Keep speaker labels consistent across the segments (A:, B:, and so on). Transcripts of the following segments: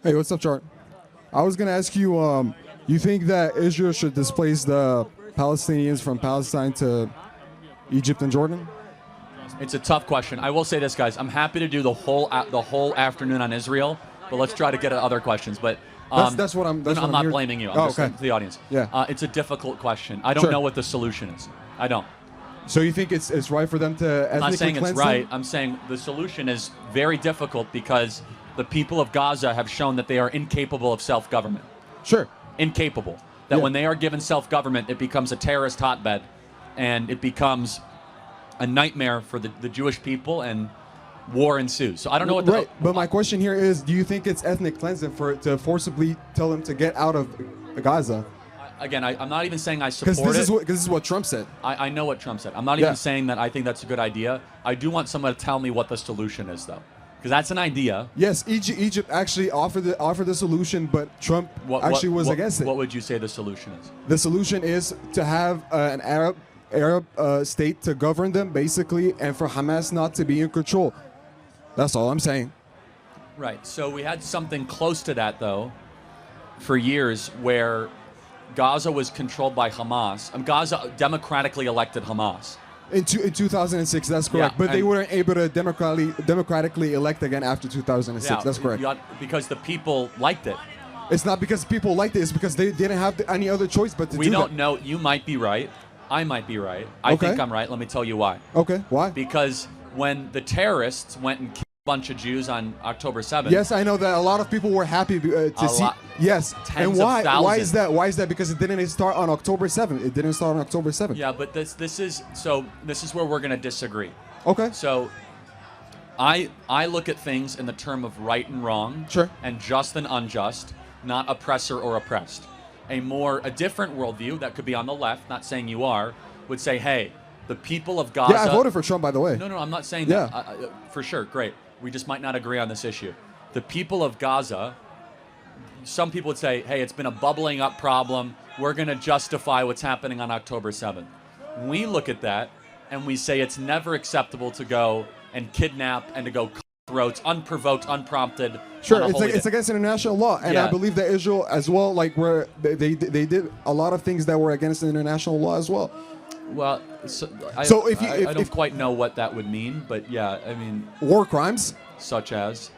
A: Hey, what's up, Chart? I was gonna ask you, you think that Israel should displace the Palestinians from Palestine to Egypt and Jordan?
B: It's a tough question. I will say this, guys. I'm happy to do the whole afternoon on Israel, but let's try to get at other questions. But
A: that's what I'm. That's
B: I'm
A: what
B: not
A: I'm
B: blaming you. I'm just
A: okay.
B: to the audience.
A: Yeah.
B: It's a difficult question. I don't know what the solution is. I don't.
A: So you think it's right for them to ethnically
B: I'm not saying it's
A: cleanse
B: right.
A: them?
B: I'm saying the solution is very difficult because the people of Gaza have shown that they are incapable of self-government.
A: Sure.
B: Incapable. That when they are given self-government, it becomes a terrorist hotbed, and it becomes a nightmare for the Jewish people, and war ensues. So I don't know what the...
A: Right, but my question here is, do you think it's ethnic cleansing to forcibly tell them to get out of Gaza?
B: Again, I'm not even saying I support it.
A: Because this is what Trump said.
B: I know what Trump said. I'm not even saying that I think that's a good idea. I do want someone to tell me what the solution is, though. Because that's an idea.
A: Yes, Egypt actually offered the solution, but Trump actually was against it.
B: What would you say the solution is?
A: The solution is to have an Arab state to govern them, basically, and for Hamas not to be in control. That's all I'm saying.
B: Right. So we had something close to that, though, for years, where Gaza was controlled by Hamas. Gaza democratically elected Hamas.
A: In 2006, that's correct.
B: Yeah,
A: but they weren't able to democratically elect again after 2006.
B: Yeah,
A: That's correct.
B: Because the people liked it.
A: It's not because people liked it. It's because they didn't have any other choice but to do that.
B: We don't know. You might be right. I might be right. I think I'm right. Let me tell you why.
A: Okay, why?
B: Because when the terrorists went and killed a bunch of Jews on October 7th.
A: Yes, I know that a lot of people were happy to see. Yes, and why? Why is that? Why is that? Because it didn't start on October 7th. It didn't start on October 7th.
B: Yeah, but this is where we're going to disagree.
A: Okay.
B: So I look at things in the term of right and wrong,
A: sure,
B: and just and unjust, not oppressor or oppressed. A different worldview that could be on the left, not saying you are, would say, hey, the people of Gaza.
A: Yeah, I voted for Trump, by the way.
B: No, I'm not saying that. For sure, great. We just might not agree on this issue. The people of Gaza. Some people would say, hey, it's been a bubbling up problem. We're going to justify what's happening on October 7th. We look at that and we say it's never acceptable to go and kidnap and to go cut throats, unprovoked, unprompted.
A: Sure, it's against international law. And I believe that Israel as well, like where they did a lot of things that were against international law as well.
B: Well, I don't quite know what that would mean, but yeah, I mean...
A: War crimes.
B: Such as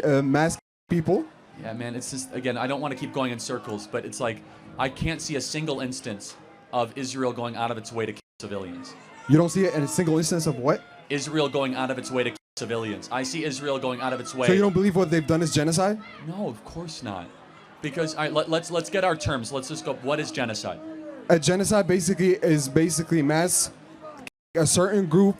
A: mass people.
B: Yeah, man, it's just, again, I don't want to keep going in circles, but it's like, I can't see a single instance of Israel going out of its way to kill civilians.
A: You don't see it in a single instance of what?
B: Israel going out of its way to kill civilians. I see Israel going out of its way.
A: So you don't believe what they've done is genocide?
B: No, of course not. Because, let's get our terms. Let's just go, what is genocide?
A: A genocide basically mass a certain group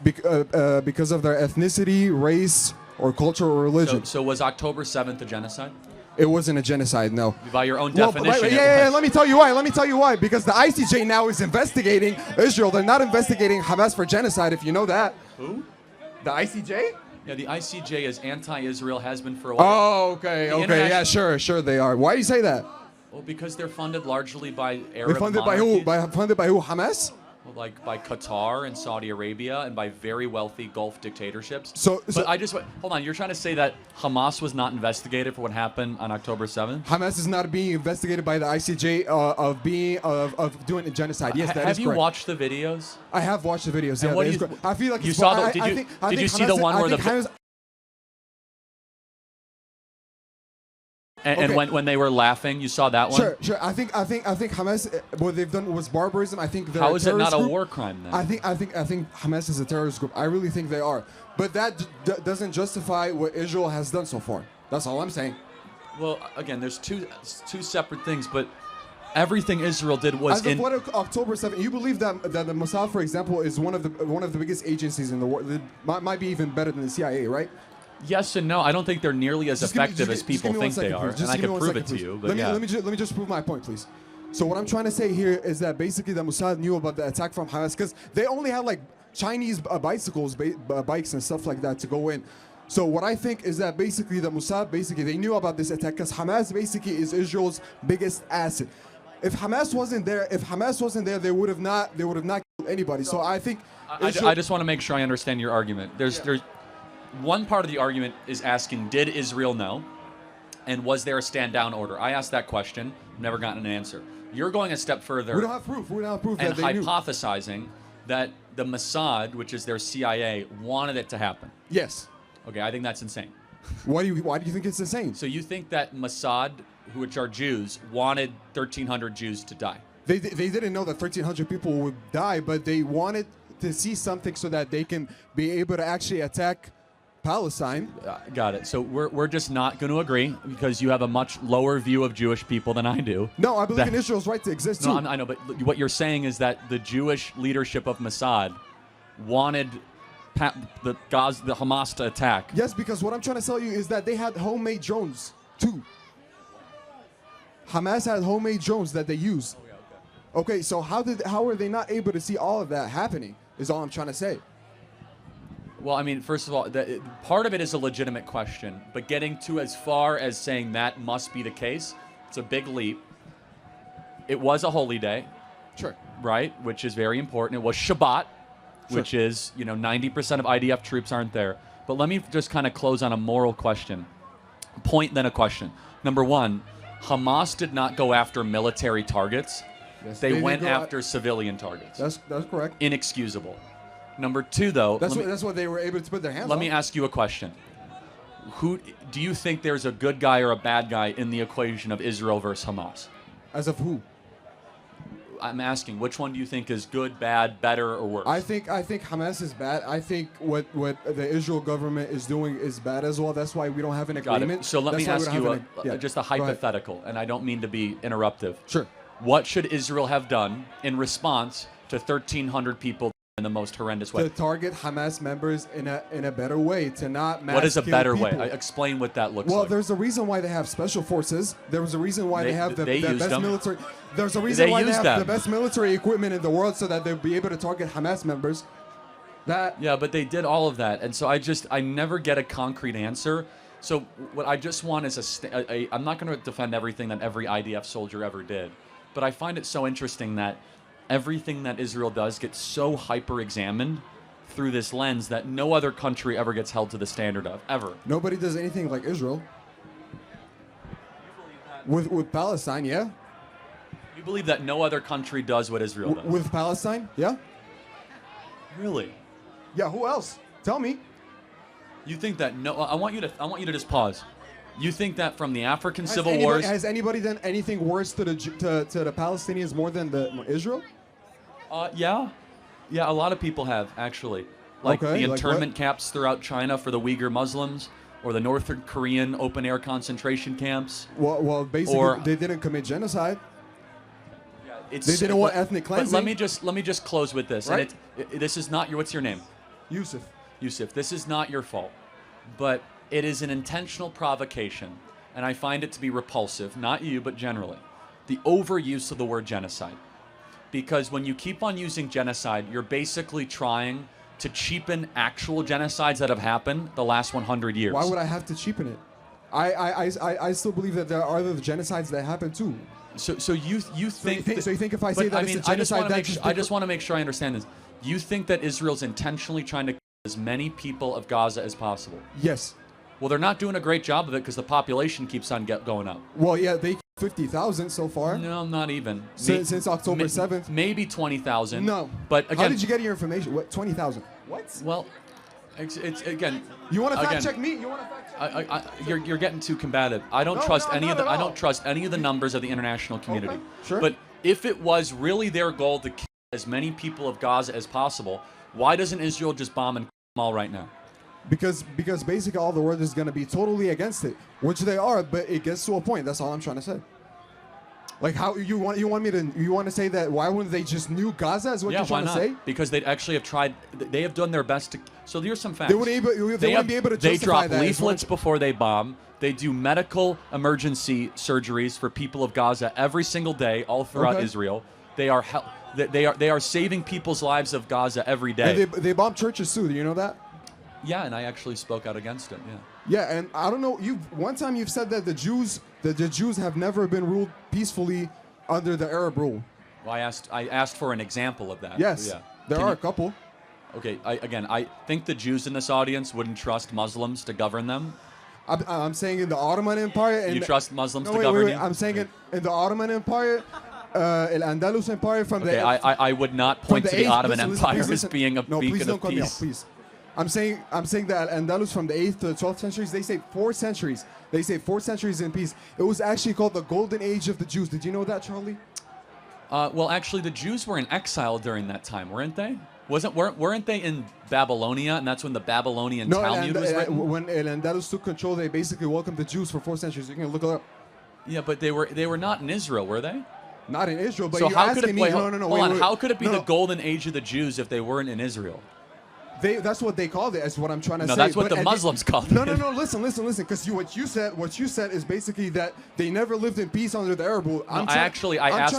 A: because of their ethnicity, race, or culture or religion.
B: So was October 7th a genocide?
A: It wasn't a genocide, no.
B: By your own definition.
A: Yeah, let me tell you why. Because the ICJ now is investigating Israel. They're not investigating Hamas for genocide, if you know that.
B: Who?
A: The ICJ?
B: Yeah, the ICJ is anti-Israel, has been for a while.
A: Oh, okay. Yeah, sure they are. Why do you say that?
B: Well, because they're funded largely by Arab
A: They're funded
B: monarchies.
A: by who? Funded by who? Hamas?
B: Well, like by Qatar and Saudi Arabia and by very wealthy Gulf dictatorships. But I just hold on. You're trying to say that Hamas was not investigated for what happened on October 7th?
A: Hamas is not being investigated by the ICJ of doing a genocide. Yes, that is correct.
B: Have you watched the videos?
A: I have watched the videos.
B: And
A: Yeah, I feel like
B: you saw. Did you see the one where the? And when they were laughing, you saw that one?
A: Sure. I think Hamas, what they've done was barbarism. I think they're
B: How
A: a
B: is it not a
A: group.
B: war crime then?
A: I think Hamas is a terrorist group. I really think they are. But that doesn't justify what Israel has done so far. That's all I'm saying.
B: Well, again, there's two separate things, but everything Israel did was
A: what October 7th. You believe that the Mossad, for example, is one of the biggest agencies in the world. It might be even better than the CIA, right?
B: Yes and no. I don't think they're nearly as effective as people think they are, and I can prove it to you. But
A: let me just prove my point, please. So what I'm trying to say here is that basically the Mossad knew about the attack from Hamas because they only had like Chinese bicycles, bikes and stuff like that to go in. So what I think is that basically the Mossad they knew about this attack because Hamas basically is Israel's biggest asset. If Hamas wasn't there, they would have not killed anybody. So I think
B: I just want to make sure I understand your argument. There's one part of the argument is asking, did Israel know? And was there a stand down order? I asked that question, never gotten an answer. You're going a step further.
A: We don't have proof. We don't have proof
B: and
A: that they knew.
B: hypothesizing that the Mossad, which is their CIA, wanted it to happen.
A: Yes.
B: Okay, I think that's insane.
A: Why do you think it's insane?
B: So you think that Mossad, which are Jews, wanted 1,300 Jews to die?
A: They didn't know that 1,300 people would die, but they wanted to see something so that they can be able to actually attack Palestine.
B: Got it. So we're just not going to agree because you have a much lower view of Jewish people than I do.
A: No, I believe in Israel's right to exist too.
B: No, I know, but what you're saying is that the Jewish leadership of Mossad wanted the Hamas to attack.
A: Yes, because what I'm trying to tell you is that they had homemade drones too. Hamas had homemade drones that they used. Okay, so how are they not able to see all of that happening? Is all I'm trying to say.
B: Well, I mean, first of all, part of it is a legitimate question, but getting to as far as saying that must be the case, it's a big leap. It was a holy day,
A: Sure.
B: right, which is very important. It was Shabbat, which is, 90% of IDF troops aren't there. But let me just kind of close on a moral question. Point, then a question. Number one, Hamas did not go after military targets.
A: Yes,
B: They
A: they
B: went
A: did go
B: after civilian targets.
A: That's correct.
B: Inexcusable. Number two, though,
A: That's what they were able to put their hands on.
B: let me ask you a question. Who do you think there's a good guy or a bad guy in the equation of Israel versus Hamas?
A: As of who?
B: I'm asking, which one do you think is good, bad, better, or worse?
A: I think Hamas is bad. I think what the Israel government is doing is bad as well. That's why we don't have an
B: Got
A: agreement.
B: it. So let
A: That's
B: me
A: why we
B: ask
A: don't
B: you
A: have
B: just a hypothetical, and I don't mean to be interruptive.
A: Sure.
B: What should Israel have done in response to 1,300 people in the most horrendous way?
A: To target Hamas members in a better way, to not mass
B: What is a
A: kill
B: better
A: people.
B: way? Explain what that looks
A: Well,
B: like.
A: there's a reason why they have special forces. There's a reason why they have the
B: they used
A: best
B: them.
A: military. There's a reason
B: They
A: why they
B: used
A: have the
B: them.
A: best military equipment in the world, so that they'll be able to target Hamas members.
B: Yeah, but they did all of that, and so I never get a concrete answer. So what I just want is I'm not going to defend everything that every IDF soldier ever did, but I find it so interesting that everything that Israel does gets so hyper-examined through this lens that no other country ever gets held to the standard of, ever.
A: Nobody does anything like Israel. With Palestine, yeah.
B: You believe that no other country does what Israel does?
A: With Palestine, yeah.
B: Really?
A: Yeah. Who else? Tell me.
B: You think that no? I want you to just pause. You think that from the African civil
A: Has
B: wars?
A: anybody done anything worse to the Palestinians more than Israel?
B: Yeah, a lot of people have actually. Like
A: Okay,
B: the
A: like
B: internment
A: what?
B: camps throughout China for the Uyghur Muslims, or the North Korean open-air concentration camps.
A: Well, basically,
B: Or-
A: they didn't commit genocide.
B: It's,
A: They didn't want ethnic
B: but
A: cleansing.
B: let me just close with this.
A: Right.
B: And this is not your. What's your name?
A: Yusuf.
B: Yusuf, this is not your fault, but it is an intentional provocation, and I find it to be repulsive, not you, but generally, the overuse of the word genocide. Because when you keep on using genocide, you're basically trying to cheapen actual genocides that have happened the last 100 years.
A: Why would I have to cheapen it? I still believe that there are other genocides that happen too.
B: So you think
A: so you think if I say
B: but,
A: that
B: I
A: it's
B: mean,
A: a genocide,
B: I just want to make sure I understand this. You think that Israel's intentionally trying to kill as many people of Gaza as possible?
A: Yes.
B: Well, they're not doing a great job of it because the population keeps on going up.
A: Well, yeah, they 50,000 so far
B: No, not even.
A: since October 7th.
B: Maybe 20,000.
A: No.
B: But again,
A: How did you get your information? What, 20,000? What?
B: well, it's again.
A: You want to fact
B: again,
A: check me? You want to fact check me?
B: You're getting too combative. I don't trust any of
A: not
B: the
A: at
B: I
A: all.
B: don't trust any of the numbers of the international community.
A: Okay, sure.
B: But if it was really their goal to kill as many people of Gaza as possible, why doesn't Israel just bomb and kill them all right now?
A: Because basically all the world is going to be totally against it, which they are. But it gets to a point. That's all I'm trying to say. Like how you want to say that? Why wouldn't they just nuke Gaza? Is what
B: Yeah,
A: you're
B: why
A: trying
B: not?
A: to say?
B: Because they actually have tried. They have done their best to. So here's some facts.
A: They wouldn't be able to
B: They
A: justify
B: drop
A: that.
B: leaflets before they bomb. They do medical emergency surgeries for people of Gaza every single day, all throughout
A: Okay.
B: Israel. They are saving people's lives of Gaza every day.
A: And they bomb churches too. Do you know that?
B: Yeah, and I actually spoke out against it. Yeah.
A: Yeah, and I don't know. One time you've said that the Jews have never been ruled peacefully under the Arab rule.
B: Well, I asked for an example of that.
A: Yes,
B: Yeah.
A: there
B: Can
A: are
B: you-
A: a couple.
B: Okay, I think the Jews in this audience wouldn't trust Muslims to govern them.
A: I'm saying in the Ottoman Empire. And
B: You trust Muslims
A: no,
B: to
A: wait,
B: govern
A: wait,
B: you?
A: I'm saying in the Ottoman Empire, Al-Andalus Empire from
B: Okay,
A: the.
B: I would not
A: from
B: point to the
A: eighth-
B: Ottoman
A: listen, listen,
B: Empire
A: please
B: as
A: listen.
B: being a
A: No, please
B: beacon
A: don't
B: of
A: cut me off,
B: peace.
A: please. I'm saying that Al-Andalus from the 8th to the 12th centuries, they say 4 centuries. They say 4 centuries in peace. It was actually called the Golden Age of the Jews. Did you know that, Charlie?
B: Well, actually, the Jews were in exile during that time, weren't they? Weren't they in Babylonia, and that's when the Babylonian Talmud was written?
A: When Al-Andalus took control, they basically welcomed the Jews for 4 centuries. You can look it up.
B: Yeah, but they were not in Israel, were they?
A: Not in Israel, but
B: So
A: you're
B: how could it
A: asking
B: be?
A: me.
B: Hold
A: No,
B: on.
A: wait.
B: How could it be
A: No,
B: the
A: no.
B: golden age of the Jews if they weren't in Israel?
A: That's what they called it. That's what I'm trying to say.
B: No, that's what
A: But
B: the Muslims called
A: No,
B: it.
A: listen. Because what you said is basically that they never lived in peace under the Arab rule.
B: I asked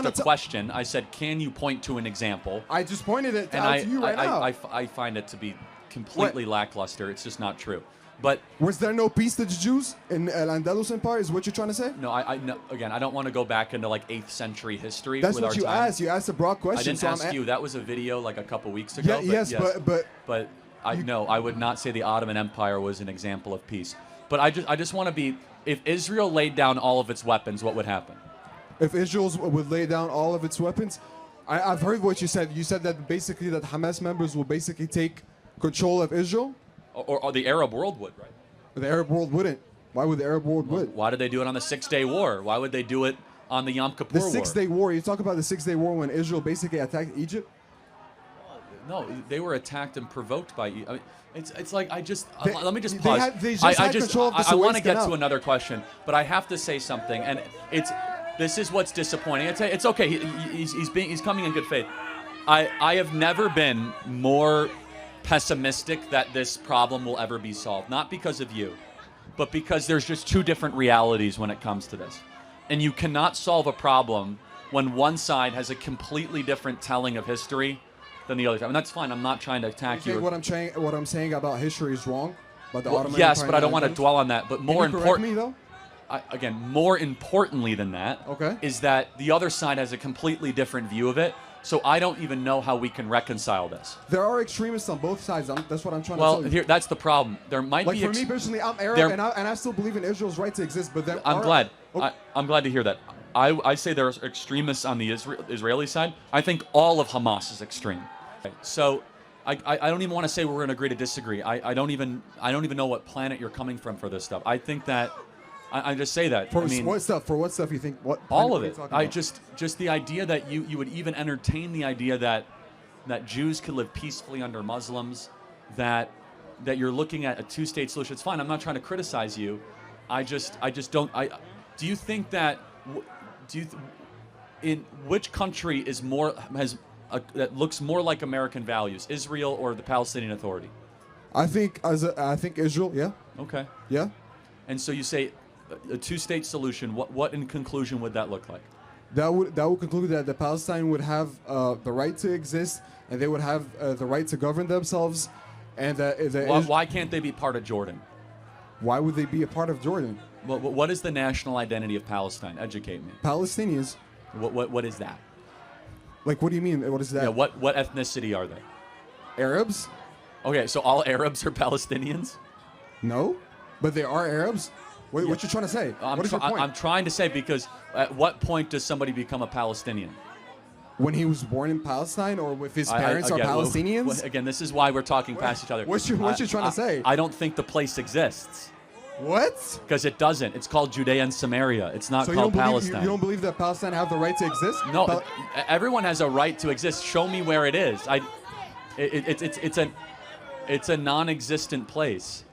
B: a question. I said, "Can you point to an example?"
A: I just pointed it
B: And
A: out to you right now.
B: I find it to be completely lackluster. It's just not true. But
A: Was there no peace to the Jews in Al-Andalus Empire? Is what you're trying to say?
B: no, no, again, I don't want to go back into like 8th century history.
A: That's
B: with
A: what
B: our
A: you
B: time.
A: asked. You asked a broad question.
B: I didn't
A: so
B: ask
A: I'm
B: you. That was a video like a couple weeks ago.
A: Yeah, but
B: I would not say the Ottoman Empire was an example of peace. But I just want to be. If Israel laid down all of its weapons, what would happen?
A: if Israel would lay down all of its weapons, I've heard what you said. You said that basically that Hamas members will basically take control of Israel.
B: Or the Arab world would, right?
A: The Arab world wouldn't. Why would the Arab world would?
B: Why did they do it on the 6-Day War? Why would they do it on the Yom Kippur
A: The
B: War?
A: 6-Day War. You talk about the 6-Day War when Israel basically attacked Egypt.
B: No, they were attacked and provoked by. I mean, it's like let me just
A: they
B: pause.
A: had control of the
B: I want
A: Suez
B: to get
A: Canal.
B: to another question, but I have to say something, and this is what's disappointing. It's okay. He's coming in good faith. I have never been more pessimistic that this problem will ever be solved. Not because of you, but because there's just two different realities when it comes to this, and you cannot solve a problem when one side has a completely different telling of history than the other. I mean, that's fine. I'm not trying to attack you.
A: What I'm saying about history is wrong. But the Ottoman
B: Yes,
A: Empire
B: but I don't
A: and
B: want to
A: Andalus?
B: dwell on that. But more
A: Can you correct me
B: important,
A: though?
B: more importantly than that,
A: Okay.
B: is that the other side has a completely different view of it. So I don't even know how we can reconcile this.
A: There are extremists on both sides. That's what I'm trying to
B: Well,
A: tell you.
B: that's the problem. There might
A: Like
B: be.
A: for me personally, I'm Arab
B: there-
A: and I still believe in Israel's right to exist. But there
B: I'm
A: are,
B: glad.
A: Oh,
B: I'm glad to hear that. I say there's extremists on the Israeli side. I think all of Hamas is extreme. So I don't even want to say we're going to agree to disagree. I don't even know what planet you're coming from for this stuff. I think that I just say that.
A: for
B: I mean,
A: what stuff? For what stuff you think? What?
B: all
A: what
B: of
A: are you
B: it.
A: talking
B: I
A: about?
B: just the idea that you would even entertain the idea that Jews could live peacefully under Muslims, that you're looking at a two-state solution. It's fine. I'm not trying to criticize you. I just don't. Do you think that? In which country is more that looks more like American values, Israel or the Palestinian Authority?
A: I think Israel. Yeah.
B: Okay.
A: Yeah.
B: And so you say a two-state solution. What in conclusion would that look like?
A: That would conclude that the Palestine would have the right to exist, and they would have the right to govern themselves, and
B: Why can't they be part of Jordan?
A: why would they be a part of Jordan?
B: What is the national identity of Palestine? Educate me.
A: Palestinians.
B: What is that?
A: Like, what do you mean? What is that?
B: Yeah, what ethnicity are they?
A: Arabs?
B: Okay, so all Arabs are Palestinians?
A: No, but they are Arabs. What you trying to say? What is your point?
B: I'm trying to say, because at what point does somebody become a Palestinian?
A: When he was born in Palestine, or if his parents are Palestinians?
B: Again, this is why we're talking past each other.
A: What you trying to say?
B: I don't think the place exists.
A: What?
B: Because it doesn't. It's called Judea and Samaria. It's not
A: So
B: called
A: you
B: Palestine.
A: don't believe that Palestine have the right to exist?
B: No, everyone has a right to exist. Show me where it is. It's a non-existent place.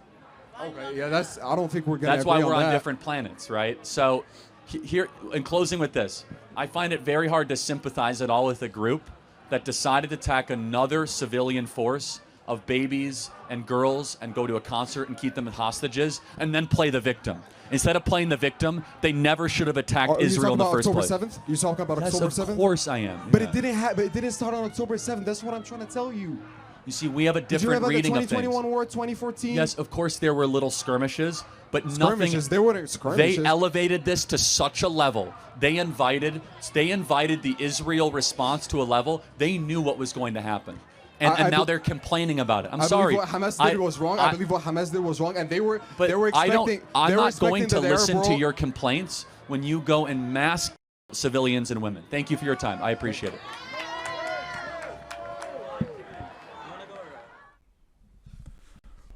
A: Okay, yeah, I don't think we're gonna.
B: That's why
A: agree
B: we're on
A: that.
B: different planets, right? So, here, in closing with this, I find it very hard to sympathize at all with a group that decided to attack another civilian force of babies and girls and go to a concert and keep them as hostages and then play the victim. Instead of playing the victim, they never should have attacked Israel in the first place.
A: Are you talking about October 7th? You talking about
B: Yes,
A: October 7th?
B: of course I am.
A: But
B: yeah.
A: it didn't start on October 7th. That's what I'm trying to tell you.
B: You see, we have a
A: Did you
B: different
A: hear about the
B: reading of things.
A: 2021 war, 2014?
B: Yes, of course there were little skirmishes, but
A: Skirmishes. There were skirmishes.
B: They elevated this to such a level. They invited the Israel response to a level they knew what was going to happen. and now they're complaining about it. I'm
A: I
B: sorry.
A: believe what Hamas did was wrong. I believe what Hamas did was wrong, and they were expecting.
B: I'm not going to
A: the
B: listen
A: Arab
B: to
A: world-
B: your complaints when you go and mass civilians and women. Thank you for your time. I appreciate it.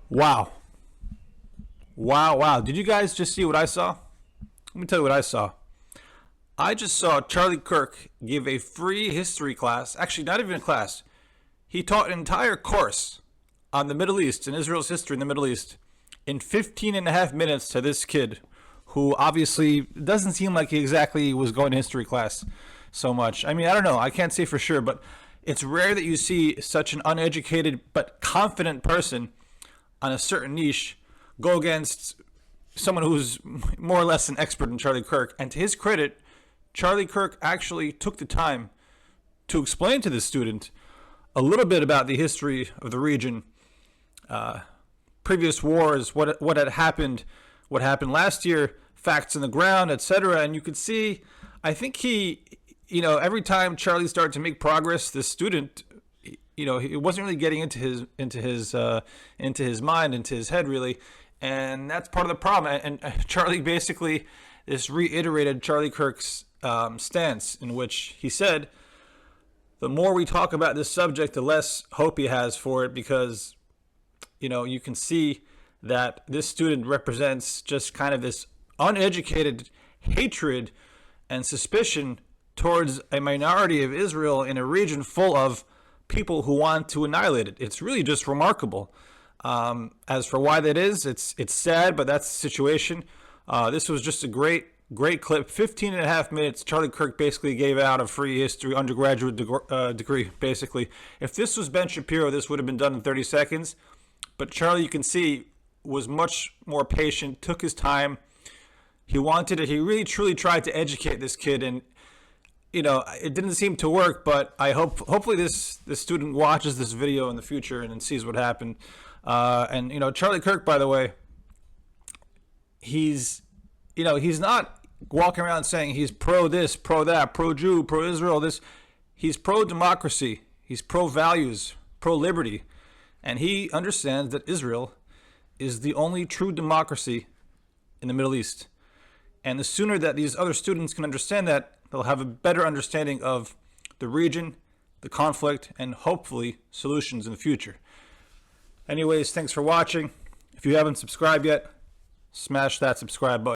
C: Wow. Wow. Did you guys just see what I saw? Let me tell you what I saw. I just saw Charlie Kirk give a free history class. Actually, not even a class. He taught an entire course on the Middle East and Israel's history in the Middle East in 15 and a half minutes to this kid who obviously doesn't seem like he exactly was going to history class so much. I mean, I don't know. I can't say for sure, but it's rare that you see such an uneducated but confident person on a certain niche go against someone who's more or less an expert in Charlie Kirk. And to his credit, Charlie Kirk actually took the time to explain to the student a little bit about the history of the region, previous wars, what had happened, what happened last year, facts on the ground, etc. And you could see, I think he, every time Charlie started to make progress, the student, he wasn't really getting into his mind, into his head really, and that's part of the problem. And Charlie basically this reiterated Charlie Kirk's stance, in which he said, the more we talk about this subject, the less hope he has for it, because you can see that this student represents just kind of this uneducated hatred and suspicion towards a minority of Israel in a region full of people who want to annihilate it. It's really just remarkable. As for why that is, it's sad, but that's the situation. This was just a great clip. 15 and a half minutes. Charlie Kirk basically gave out a free history undergraduate degree, basically. If this was Ben Shapiro, this would have been done in 30 seconds. But Charlie, you can see, was much more patient, took his time. He wanted it. He really, truly tried to educate this kid, and it didn't seem to work, but I hopefully this student watches this video in the future and sees what happened. And Charlie Kirk, by the way, he's not walking around saying he's pro this, pro that, pro Jew, pro Israel, this. He's pro democracy. He's pro values, pro liberty. And he understands that Israel is the only true democracy in the Middle East. And the sooner that these other students can understand that, they'll have a better understanding of the region, the conflict, and hopefully solutions in the future. Anyways, thanks for watching. If you haven't subscribed yet, smash that subscribe button.